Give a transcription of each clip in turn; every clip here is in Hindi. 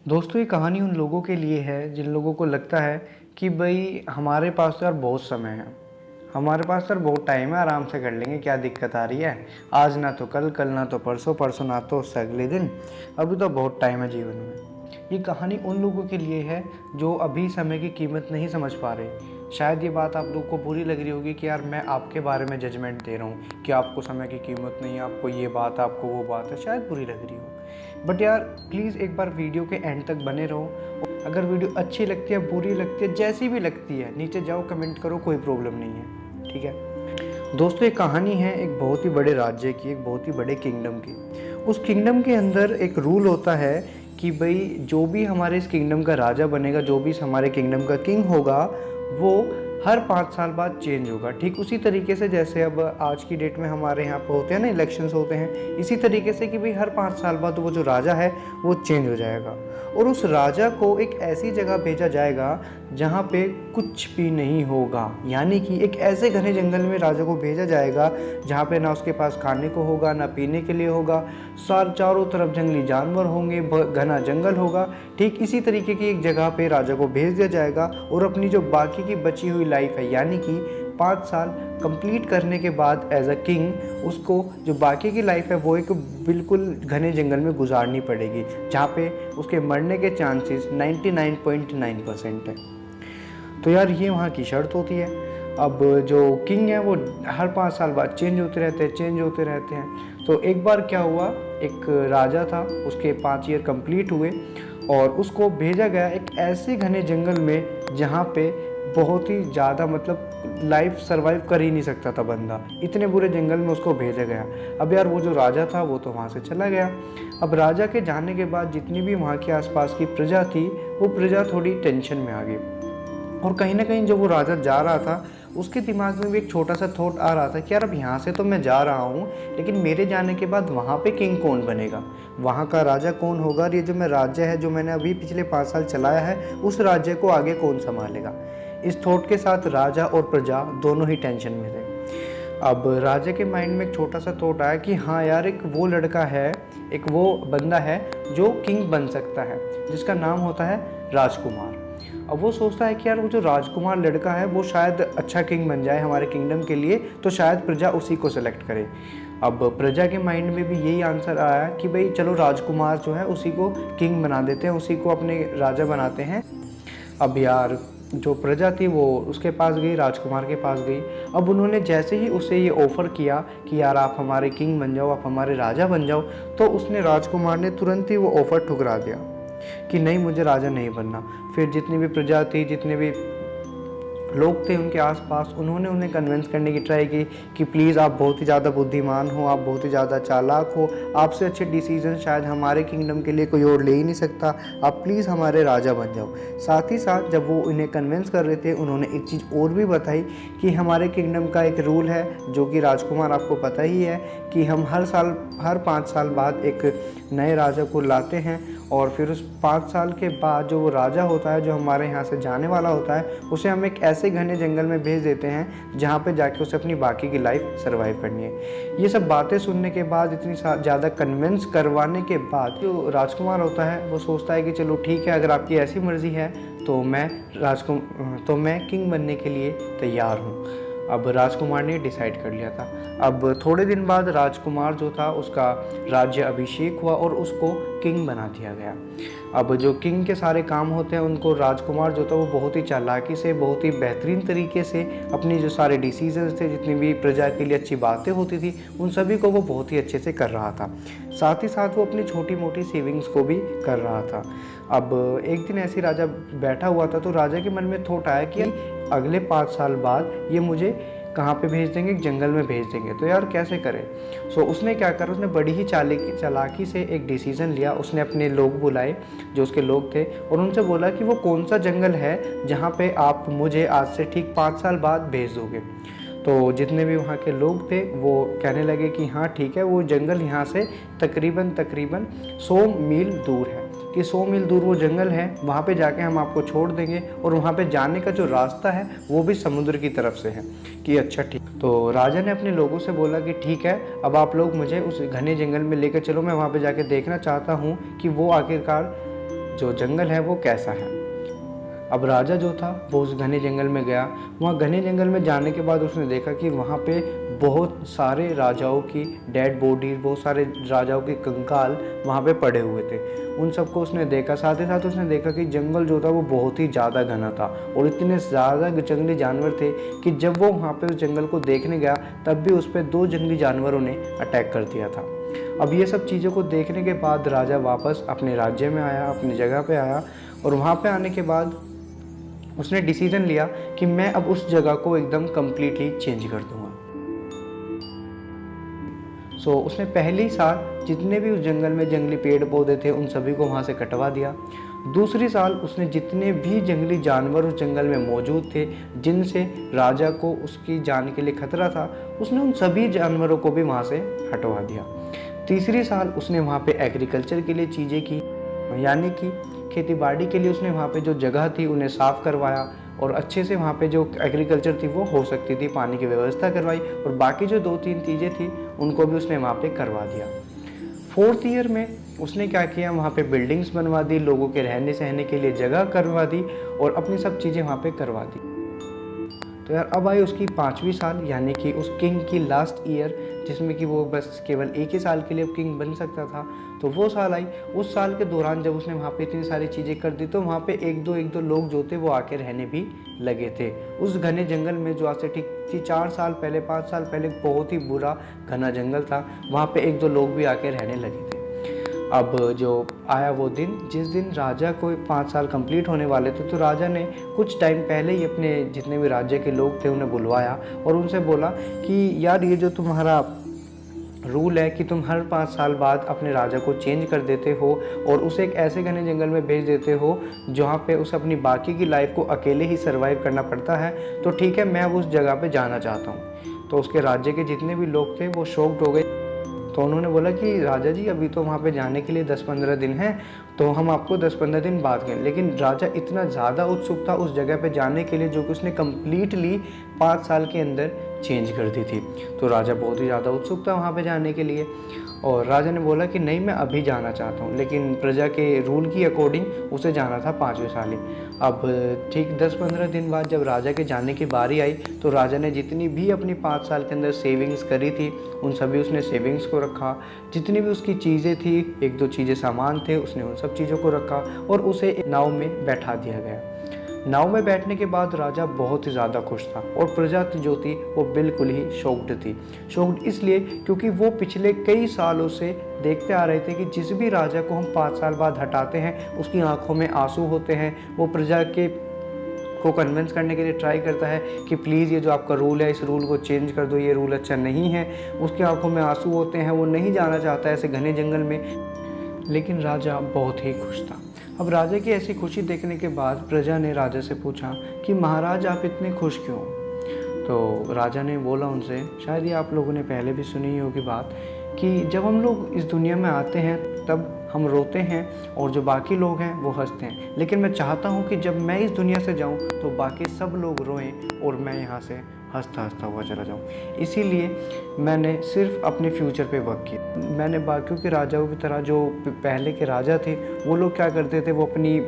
दोस्तों ये कहानी उन लोगों के लिए है जिन लोगों को लगता है कि भाई हमारे पास तो यार बहुत समय है, हमारे पास तो यार बहुत टाइम है, आराम से कर लेंगे, क्या दिक्कत आ रही है। आज ना तो कल, कल ना तो परसों, परसों ना तो उससे अगले दिन, अभी तो बहुत टाइम है जीवन में। ये कहानी उन लोगों के लिए है जो अभी समय की कीमत नहीं समझ पा रहे। शायद ये बात आप लोग को बुरी लग रही होगी कि यार मैं आपके बारे में जजमेंट दे रहा हूँ कि आपको समय की कीमत नहीं है, आपको ये बात, आपको वो बात है, शायद बुरी लग रही हो। बट यार प्लीज़ एक बार वीडियो के एंड तक बने रहो। अगर वीडियो अच्छी लगती है, बुरी लगती है, जैसी भी लगती है, नीचे जाओ कमेंट करो, कोई प्रॉब्लम नहीं है, ठीक है। दोस्तों एक कहानी है एक बहुत ही बड़े राज्य की, एक बहुत ही बड़े किंगडम की। उस किंगडम के अंदर एक रूल होता है कि भाई जो भी हमारे इस किंगडम का राजा बनेगा, जो भी हमारे किंगडम का किंग होगा, वो हर 5 साल बाद चेंज होगा। ठीक उसी तरीके से जैसे अब आज की डेट में हमारे यहाँ पे होते हैं ना, इलेक्शंस होते हैं, इसी तरीके से कि भाई हर 5 साल बाद वो जो राजा है वो चेंज हो जाएगा। और उस राजा को एक ऐसी जगह भेजा जाएगा जहाँ पे कुछ भी नहीं होगा, यानी कि एक ऐसे घने जंगल में राजा को भेजा जाएगा जहाँ पे ना उसके पास खाने को होगा, ना पीने के लिए होगा, चारों तरफ जंगली जानवर होंगे, घना जंगल होगा। ठीक इसी तरीके की एक जगह पे राजा को भेज दिया जाएगा और अपनी जो बाकी की बची हुई लाइफ है, यानी कि 5 साल कंप्लीट करने के बाद एज अ किंग उसको जो बाकी की लाइफ है वो एक बिल्कुल घने जंगल में गुजारनी पड़ेगी, जहाँ पे उसके मरने के चांसेस 99.9% है। तो यार ये वहाँ की शर्त होती है। अब जो किंग है वो हर 5 साल बाद चेंज होते रहते हैं, चेंज होते रहते हैं। तो एक बार क्या हुआ, एक राजा था, उसके 5 ईयर कंप्लीट हुए और उसको भेजा गया एक ऐसे घने जंगल में जहाँ पे बहुत ही ज़्यादा मतलब लाइफ सरवाइव कर ही नहीं सकता था बंदा, इतने बुरे जंगल में उसको भेजा गया। अब यार वो जो राजा था वो तो वहाँ से चला गया। अब राजा के जाने के बाद जितनी भी वहाँ के आसपास की प्रजा थी, वो प्रजा थोड़ी टेंशन में आ गई। और कहीं ना कहीं जब वो राजा जा रहा था, उसके दिमाग में भी एक छोटा सा थॉट आ रहा था कि यार अब यहाँ से तो मैं जा रहा हूँ, लेकिन मेरे जाने के बाद वहाँ पे किंग कौन बनेगा, वहाँ का राजा कौन होगा, और ये जो मैं राज्य है जो मैंने अभी पिछले 5 साल चलाया है, उस राज्य को आगे कौन संभालेगा। इस थॉट के साथ राजा और प्रजा दोनों ही टेंशन में थे। अब राजा के माइंड में एक छोटा सा थॉट आया कि हाँ यार, एक वो लड़का है, एक वो बंदा है जो किंग बन सकता है, जिसका नाम होता है राजकुमार। अब वो सोचता है कि यार वो जो राजकुमार लड़का है वो शायद अच्छा किंग बन जाए हमारे किंगडम के लिए, तो शायद प्रजा उसी को सेलेक्ट करे। अब प्रजा के माइंड में भी यही आंसर आया कि भाई चलो राजकुमार जो है उसी को किंग बना देते हैं, उसी को अपने राजा बनाते हैं। अब यार जो प्रजा थी वो उसके पास गई, राजकुमार के पास गई। अब उन्होंने जैसे ही उसे ये ऑफ़र किया कि यार आप हमारे किंग बन जाओ, आप हमारे राजा बन जाओ, तो उसने राजकुमार ने तुरंत ही वो ऑफ़र ठुकरा दिया कि नहीं, मुझे राजा नहीं बनना। फिर जितनी भी प्रजा थी, जितने भी लोग थे उनके आसपास, उन्होंने उन्हें कन्विंस करने की ट्राई की कि प्लीज़ आप बहुत ही ज़्यादा बुद्धिमान हो, आप बहुत ही ज़्यादा चालाक हो, आपसे अच्छे डिसीजन शायद हमारे किंगडम के लिए कोई और ले ही नहीं सकता, आप प्लीज़ हमारे राजा बन जाओ। साथ ही साथ जब वो इन्हें कन्विंस कर रहे थे, उन्होंने एक चीज़ और भी बताई कि हमारे किंगडम का एक रूल है, जो कि राजकुमार आपको पता ही है, कि हम हर 5 साल बाद एक नए राजा को लाते हैं, और फिर उस 5 साल के बाद जो वो राजा होता है, जो हमारे यहाँ से जाने वाला होता है, उसे हम एक ऐसे घने जंगल में भेज देते हैं जहाँ पे जाके उसे अपनी बाकी की लाइफ सरवाइव करनी है। ये सब बातें सुनने के बाद, इतनी ज़्यादा कन्विंस करवाने के बाद, जो राजकुमार होता है वो सोचता है कि चलो ठीक है, अगर आपकी ऐसी मर्ज़ी है तो मैं किंग बनने के लिए तैयार हूँ। अब राजकुमार ने डिसाइड कर लिया था। अब थोड़े दिन बाद राजकुमार जो था उसका राज्य अभिषेक हुआ और उसको किंग बना दिया गया। अब जो किंग के सारे काम होते हैं उनको राजकुमार जो था वो बहुत ही चालाकी से, बहुत ही बेहतरीन तरीके से अपनी जो सारे डिसीजंस थे, जितनी भी प्रजा के लिए अच्छी बातें होती थी, उन सभी को वो बहुत ही अच्छे से कर रहा था। साथ ही साथ वो अपनी छोटी मोटी सेविंग्स को भी कर रहा था। अब एक दिन ऐसे राजा बैठा हुआ था, तो राजा के मन में थॉट आया कि अगले 5 साल बाद ये मुझे कहाँ पे भेज देंगे, एक जंगल में भेज देंगे, तो यार कैसे करें। सो उसने क्या करा, उसने बड़ी ही चालाकी से एक डिसीज़न लिया। उसने अपने लोग बुलाए, जो उसके लोग थे, और उनसे बोला कि वो कौन सा जंगल है जहाँ पे आप मुझे आज से ठीक 5 साल बाद भेज दोगे। तो जितने भी वहाँ के लोग थे वो कहने लगे कि हाँ ठीक है, वो जंगल यहाँ से तकरीबन 100 मील दूर है, कि 100 मील दूर वो जंगल है, वहाँ पे जाके हम आपको छोड़ देंगे, और वहाँ पे जाने का जो रास्ता है वो भी समुद्र की तरफ से है। कि अच्छा ठीक। तो राजा ने अपने लोगों से बोला कि ठीक है, अब आप लोग मुझे उस घने जंगल में लेकर चलो, मैं वहाँ पे जाके देखना चाहता हूँ कि वो आखिरकार जो जंगल है वो कैसा है। अब राजा जो था वो उस घने जंगल में गया। वहाँ घने जंगल में जाने के बाद उसने देखा कि वहाँ पे बहुत सारे राजाओं की डेड बॉडी, बहुत सारे राजाओं के कंकाल वहाँ पे पड़े हुए थे। उन सबको उसने देखा। साथ ही साथ उसने देखा कि जंगल जो था वो बहुत ही ज़्यादा घना था और इतने ज़्यादा जंगली जानवर थे कि जब वो वहाँ पे उस जंगल को देखने गया तब भी उस पर 2 जंगली जानवरों ने अटैक कर दिया था। अब ये सब चीज़ों को देखने के बाद राजा वापस अपने राज्य में आया, अपनी जगह पे आया और वहाँ पे आने के बाद उसने डिसीजन लिया कि मैं अब उस जगह को एकदम कम्प्लीटली चेंज कर दूंगा। उसने पहले ही साल जितने भी उस जंगल में जंगली पेड़ पौधे थे उन सभी को वहाँ से कटवा दिया। दूसरी साल उसने जितने भी जंगली जानवर उस जंगल में मौजूद थे जिनसे राजा को उसकी जान के लिए खतरा था, उसने उन सभी जानवरों को भी वहाँ से हटवा दिया। तीसरी साल उसने वहाँ पे एग्रीकल्चर के लिए चीज़ें की, यानी कि खेती बाड़ी के लिए उसने वहाँ पे जो जगह थी उन्हें साफ़ करवाया और अच्छे से वहाँ पे जो एग्रीकल्चर थी वो हो सकती थी, पानी की व्यवस्था करवाई और बाकी जो 2-3 चीज़ें थी उनको भी उसने वहाँ पे करवा दिया। 4th ईयर में उसने क्या किया, वहाँ पे बिल्डिंग्स बनवा दी, लोगों के रहने सहने के लिए जगह करवा दी और अपनी सब चीज़ें वहाँ पे करवा दी। तो यार अब आई उसकी 5वीं साल, यानी कि उस किंग की लास्ट ईयर, जिसमें कि वो बस केवल 1 ही साल के लिए किंग बन सकता था। तो वो साल आई। उस साल के दौरान जब उसने वहाँ पे इतनी सारी चीज़ें कर दी तो वहाँ पे एक दो लोग जो थे वो आके रहने भी लगे थे उस घने जंगल में, जो आज से ठीक 4 साल पहले 5 साल पहले बहुत ही बुरा घना जंगल था। वहाँ पे 1-2 लोग भी आके रहने लगे थे। अब जो आया वो दिन जिस दिन राजा को 5 साल कंप्लीट होने वाले थे, तो राजा ने कुछ टाइम पहले ही अपने जितने भी राज्य के लोग थे उन्हें बुलवाया और उनसे बोला कि यार ये जो तुम्हारा रूल है कि तुम हर 5 साल बाद अपने राजा को चेंज कर देते हो और उसे एक ऐसे घने जंगल में भेज देते हो जहाँ पे उसे अपनी बाकी की लाइफ को अकेले ही सर्वाइव करना पड़ता है, तो ठीक है मैं अब उस जगह पे जाना चाहता हूँ। तो उसके राज्य के जितने भी लोग थे वो शॉक्ड हो गए। तो उन्होंने बोला कि राजा जी अभी तो वहाँ पे जाने के लिए 10-15 दिन हैं, तो हम आपको 10-15 दिन बाद करें। लेकिन राजा इतना ज़्यादा उत्सुक था उस जगह पे जाने के लिए जो कि उसने कम्प्लीटली 5 साल के अंदर चेंज कर दी थी। तो राजा बहुत ही ज़्यादा उत्सुक था वहाँ पे जाने के लिए और राजा ने बोला कि नहीं मैं अभी जाना चाहता हूँ, लेकिन प्रजा के रूल की अकॉर्डिंग उसे जाना था 5वें साल ही। अब ठीक 10-15 दिन बाद जब राजा के जाने की बारी आई तो राजा ने जितनी भी अपनी 5 साल के अंदर सेविंग्स करी थी उन सभी उसने सेविंग्स को रखा। जितनी भी उसकी चीज़ें थी, 1-2 चीज़ें सामान थे, उसने उन सब चीज़ों को रखा और उसे एक नाव में बैठा दिया गया। नाव में बैठने के बाद राजा बहुत ही ज़्यादा खुश था और प्रजा जो थी वो बिल्कुल ही शॉक्ड थी। शॉक्ड इसलिए क्योंकि वो पिछले कई सालों से देखते आ रहे थे कि जिस भी राजा को हम 5 साल बाद हटाते हैं उसकी आंखों में आंसू होते हैं। वो प्रजा के को कन्विंस करने के लिए ट्राई करता है कि प्लीज़ ये जो आपका रूल है इस रूल को चेंज कर दो, ये रूल अच्छा नहीं है। उसकी आंखों में आंसू होते हैं, वो नहीं जाना चाहता ऐसे घने जंगल में। लेकिन राजा बहुत ही खुश था। अब राजा की ऐसी खुशी देखने के बाद प्रजा ने राजा से पूछा कि महाराज आप इतने खुश क्यों? तो राजा ने बोला उनसे, शायद ये आप लोगों ने पहले भी सुनी होगी बात, कि जब हम लोग इस दुनिया में आते हैं तब हम रोते हैं और जो बाकी लोग हैं वो हंसते हैं, लेकिन मैं चाहता हूँ कि जब मैं इस दुनिया से जाऊँ तो बाकी सब लोग रोएं और मैं यहाँ से हंसता हंसता हुआ चला जाऊँ। इसीलिए मैंने सिर्फ अपने फ्यूचर पे वर्क किया। मैंने बाकियों के राजाओं की तरह, जो पहले के राजा थे वो लोग क्या करते थे, वो अपनी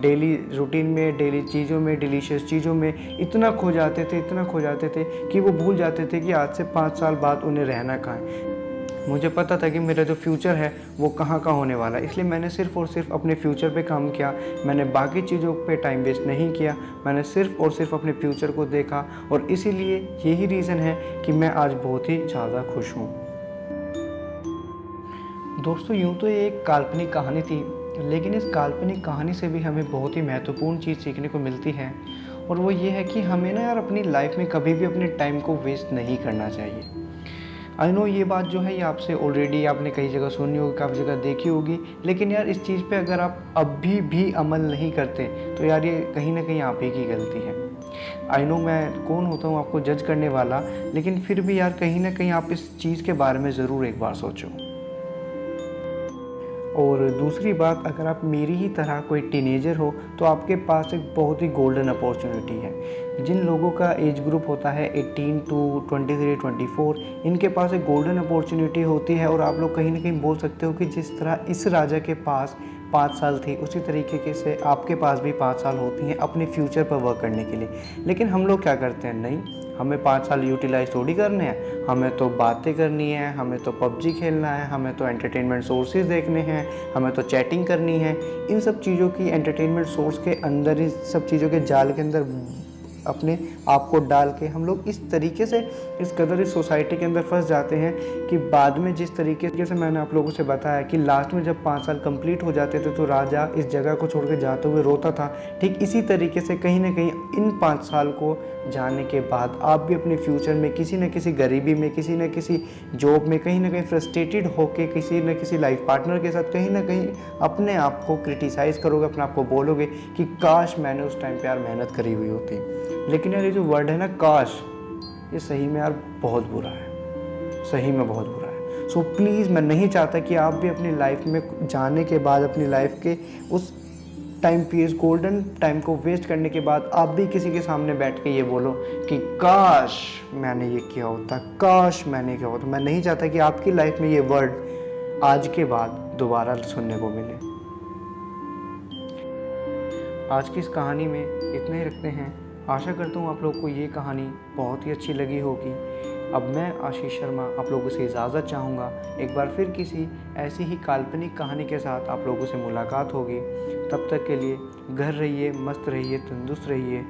डेली रूटीन में, डेली चीज़ों में, डिलीशियस चीज़ों में इतना खो जाते थे कि वो भूल जाते थे कि आज से 5 साल बाद उन्हें रहना कहाँ है। मुझे पता था कि मेरा जो फ्यूचर है वो कहाँ होने वाला है, इसलिए मैंने सिर्फ और सिर्फ अपने फ्यूचर पे काम किया। मैंने बाकी चीज़ों पे टाइम वेस्ट नहीं किया, मैंने सिर्फ और सिर्फ अपने फ्यूचर को देखा और इसीलिए यही रीज़न है कि मैं आज बहुत ही ज़्यादा खुश हूँ। दोस्तों यूँ तो ये एक काल्पनिक कहानी थी, लेकिन इस काल्पनिक कहानी से भी हमें बहुत ही महत्वपूर्ण चीज़ सीखने को मिलती है और वो ये है कि हमें ना यार अपनी लाइफ में कभी भी अपने टाइम को वेस्ट नहीं करना चाहिए। आई नो ये बात जो है ये आपसे ऑलरेडी आपने कई जगह सुनी होगी, काफ़ी जगह देखी होगी, लेकिन यार इस चीज़ पे अगर आप अभी भी अमल नहीं करते तो यार ये कहीं ना कहीं आप ही की गलती है। आई नो मैं कौन होता हूँ आपको जज करने वाला, लेकिन फिर भी यार कहीं ना कहीं आप इस चीज़ के बारे में ज़रूर एक बार सोचो। और दूसरी बात, अगर आप मेरी ही तरह कोई टीनेजर हो तो आपके पास एक बहुत ही गोल्डन अपॉर्चुनिटी है। जिन लोगों का एज ग्रुप होता है 18 to 23-24, इनके पास एक गोल्डन अपॉर्चुनिटी होती है और आप लोग कहीं ना कहीं बोल सकते हो कि जिस तरह इस राजा के पास 5 साल थी, उसी तरीके से आपके पास भी 5 साल होती हैं अपने फ्यूचर पर वर्क करने के लिए। लेकिन हम लोग क्या करते हैं, नहीं, हमें 5 साल यूटिलाइज थोड़ी करने हैं, हमें तो बातें करनी है, हमें तो पबजी खेलना है, हमें तो एंटरटेनमेंट सोर्सेज देखने हैं, हमें तो चैटिंग करनी है। इन सब चीज़ों की एंटरटेनमेंट सोर्स के अंदर, इस सब चीज़ों के जाल के अंदर अपने आप को डाल के हम लोग इस तरीके से इस कदर इस सोसाइटी के अंदर फंस जाते हैं कि बाद में जिस तरीके से मैंने आप लोगों से बताया कि लास्ट में जब 5 साल कंप्लीट हो जाते थे तो राजा इस जगह को छोड़ के जाते हुए रोता था, ठीक इसी तरीके से कहीं ना कहीं इन 5 साल को जाने के बाद आप भी अपने फ्यूचर में किसी न किसी गरीबी में, किसी न किसी जॉब में कहीं ना कहीं फ्रस्ट्रेटेड होके किसी न किसी लाइफ पार्टनर के साथ कहीं ना कहीं अपने आप को क्रिटिसाइज़ करोगे, अपने आप को बोलोगे कि काश मैंने उस टाइम पे यार मेहनत करी हुई होती। लेकिन यार ये जो वर्ड है ना, काश, ये सही में यार बहुत बुरा है, सही में बहुत बुरा है। सो प्लीज़, मैं नहीं चाहता कि आप भी अपनी लाइफ में जाने के बाद, अपनी लाइफ के उस टाइम पीरियड, गोल्डन टाइम को वेस्ट करने के बाद आप भी किसी के सामने बैठ के ये बोलो कि काश मैंने ये किया होता, काश मैंने किया होता। मैं नहीं चाहता कि आपकी लाइफ में ये वर्ड आज के बाद दोबारा सुनने को मिले। आज की इस कहानी में इतना ही रखते हैं। आशा करता हूँ आप लोग को ये कहानी बहुत ही अच्छी लगी होगी। अब मैं आशीष शर्मा आप लोगों से इजाज़त चाहूँगा। एक बार फिर किसी ऐसी ही काल्पनिक कहानी के साथ आप लोगों से मुलाकात होगी। तब तक के लिए घर रहिए, मस्त रहिए, तंदुरुस्त रहिए।